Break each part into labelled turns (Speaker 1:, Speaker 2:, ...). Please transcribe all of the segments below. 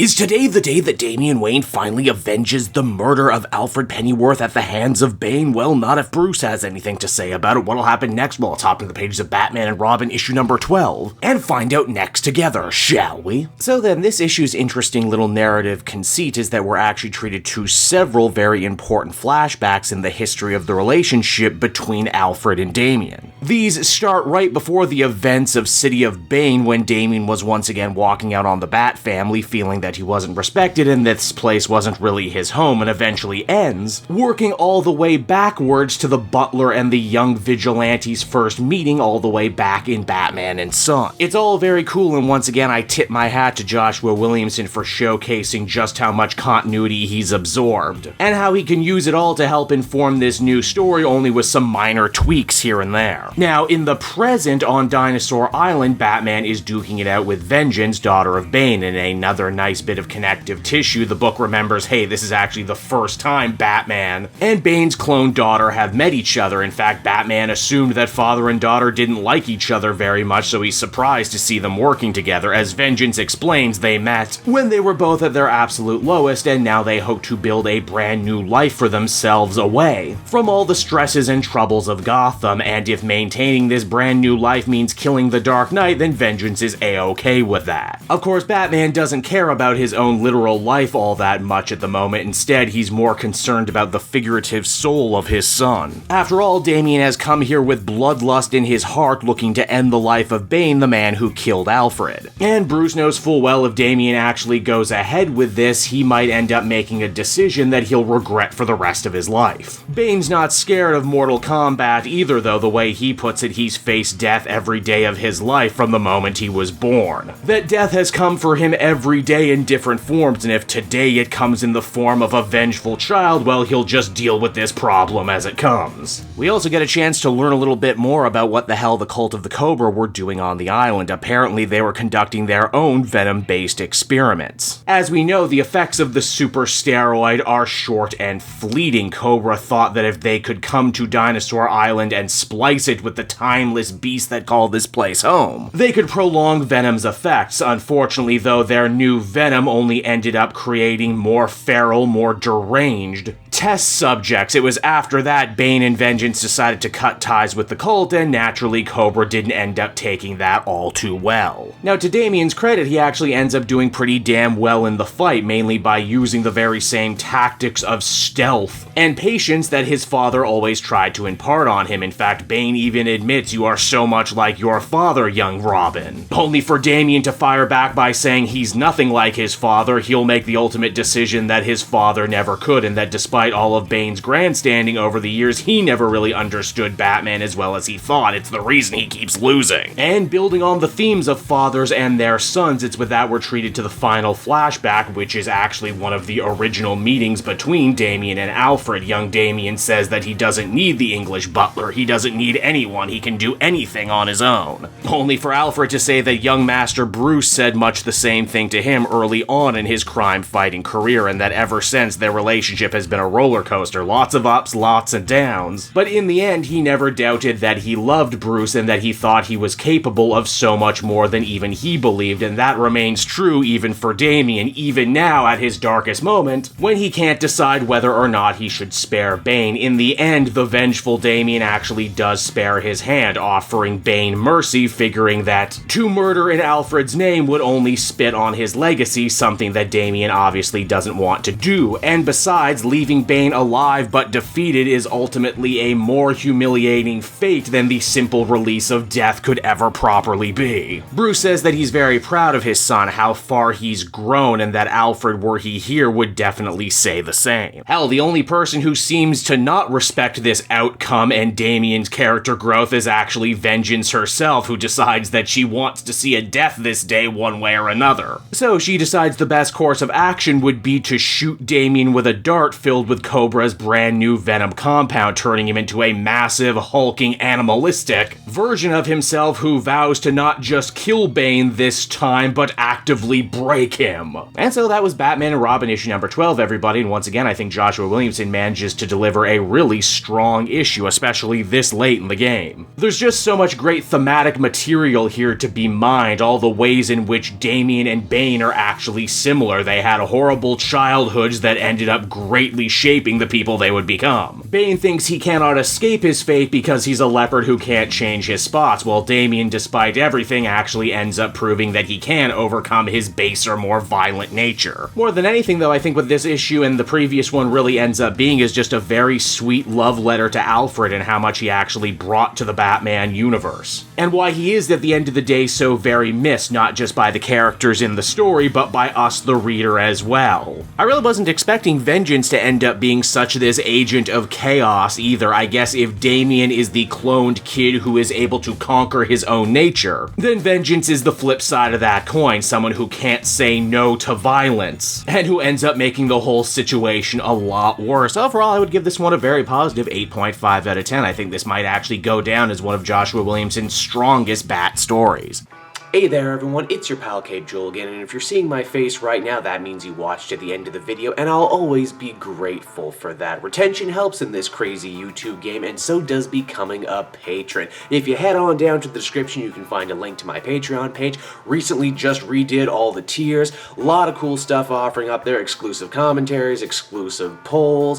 Speaker 1: Is today the day that Damian Wayne finally avenges the murder of Alfred Pennyworth at the hands of Bane? Well, not if Bruce has anything to say about it. What'll happen next? Well, let's hop into the pages of Batman and Robin issue number 12 and find out next together, shall we? So then, this issue's interesting little narrative conceit is that we're actually treated to several very important flashbacks in the history of the relationship between Alfred and Damian. These start right before the events of City of Bane, when Damian was once again walking out on the Bat family, feeling that he wasn't respected and this place wasn't really his home, and eventually ends working all the way backwards to the butler and the young vigilante's first meeting all the way back in Batman and Son. It's all very cool, and once again I tip my hat to Joshua Williamson for showcasing just how much continuity he's absorbed, and how he can use it all to help inform this new story, only with some minor tweaks here and there. Now, in the present on Dinosaur Island, Batman is duking it out with Vengeance, daughter of Bane, in another nice bit of connective tissue. The book remembers, hey, this is actually the first time Batman and Bane's clone daughter have met each other. In fact, Batman assumed that father and daughter didn't like each other very much, so he's surprised to see them working together. As Vengeance explains, they met when they were both at their absolute lowest, and now they hope to build a brand new life for themselves away from all the stresses and troubles of Gotham, and if maintaining this brand new life means killing the Dark Knight, then Vengeance is a-okay with that. Of course, Batman doesn't care about his own literal life all that much at the moment. Instead, he's more concerned about the figurative soul of his son. After all, Damian has come here with bloodlust in his heart, looking to end the life of Bane, the man who killed Alfred. And Bruce knows full well if Damian actually goes ahead with this, he might end up making a decision that he'll regret for the rest of his life. Bane's not scared of Mortal Kombat either, though. The way he puts it, he's faced death every day of his life from the moment he was born. That death has come for him every day in different forms, and if today it comes in the form of a vengeful child, well, he'll just deal with this problem as it comes. We also get a chance to learn a little bit more about what the hell the Cult of the Cobra were doing on the island. Apparently, they were conducting their own Venom-based experiments. As we know, the effects of the super steroid are short and fleeting. Cobra thought that if they could come to Dinosaur Island and splice it with the timeless beast that called this place home, they could prolong Venom's effects. Unfortunately, though, their new Venom only ended up creating more feral, more deranged test subjects. It was after that Bane and Vengeance decided to cut ties with the cult, and naturally Cobra didn't end up taking that all too well. Now, to Damian's credit, he actually ends up doing pretty damn well in the fight, mainly by using the very same tactics of stealth and patience that his father always tried to impart on him. In fact, Bane even admits, "You are so much like your father, young Robin." Only for Damian to fire back by saying he's nothing like his father, he'll make the ultimate decision that his father never could, and that despite all of Bane's grandstanding over the years, he never really understood Batman as well as he thought. It's the reason he keeps losing. And building on the themes of fathers and their sons, it's with that we're treated to the final flashback, which is actually one of the original meetings between Damian and Alfred. Young Damian says that he doesn't need the English butler, he doesn't need anyone, he can do anything on his own. Only for Alfred to say that young Master Bruce said much the same thing to him early on in his crime-fighting career, and that ever since their relationship has been a roller coaster, lots of ups, lots of downs. But in the end, he never doubted that he loved Bruce and that he thought he was capable of so much more than even he believed, and that remains true even for Damian, even now at his darkest moment, when he can't decide whether or not he should spare Bane. In the end, the vengeful Damian actually does spare his hand, offering Bane mercy, figuring that to murder in Alfred's name would only spit on his legacy, something that Damian obviously doesn't want to do. And besides, leaving Bane alive but defeated is ultimately a more humiliating fate than the simple release of death could ever properly be. Bruce says that he's very proud of his son, how far he's grown, and that Alfred, were he here, would definitely say the same. Hell, the only person who seems to not respect this outcome and Damian's character growth is actually Vengeance herself, who decides that she wants to see a death this day one way or another. So she decides the best course of action would be to shoot Damian with a dart filled with with Cobra's brand new Venom compound, turning him into a massive, hulking, animalistic version of himself who vows to not just kill Bane this time, but actively break him. And so that was Batman and Robin issue number 12, everybody, and once again, I think Joshua Williamson manages to deliver a really strong issue, especially this late in the game. There's just so much great thematic material here to be mined, all the ways in which Damian and Bane are actually similar. They had horrible childhoods that ended up greatly shaping the people they would become. Bane thinks he cannot escape his fate because he's a leopard who can't change his spots, while Damian, despite everything, actually ends up proving that he can overcome his baser, more violent nature. More than anything, though, I think what this issue and the previous one really ends up being is just a very sweet love letter to Alfred and how much he actually brought to the Batman universe. And why he is, at the end of the day, so very missed, not just by the characters in the story, but by us, the reader, as well. I really wasn't expecting Vengeance to end up being such this agent of chaos either. I guess if Damian is the cloned kid who is able to conquer his own nature, then Vengeance is the flip side of that coin, someone who can't say no to violence, and who ends up making the whole situation a lot worse. Overall, I would give this one a very positive 8.5 out of 10. I think this might actually go down as one of Joshua Williamson's strongest Bat stories.
Speaker 2: Hey there everyone, it's your pal Cape Joel again, and if you're seeing my face right now, that means you watched to the end of the video, and I'll always be grateful for that. Retention helps in this crazy YouTube game, and so does becoming a patron. If you head on down to the description, you can find a link to my Patreon page. Recently just redid all the tiers, a lot of cool stuff offering up there, exclusive commentaries, exclusive polls,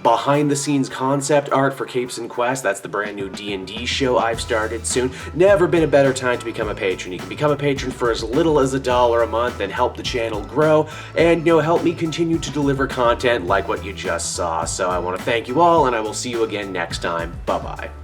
Speaker 2: behind the scenes concept art for Capes and Quests. That's the brand new D&D show I've started soon. Never been a better time to become a patron. You can become a patron for as little as $1 a month and help the channel grow and, help me continue to deliver content like what you just saw. So I want to thank you all, and I will see you again next time. Bye-bye.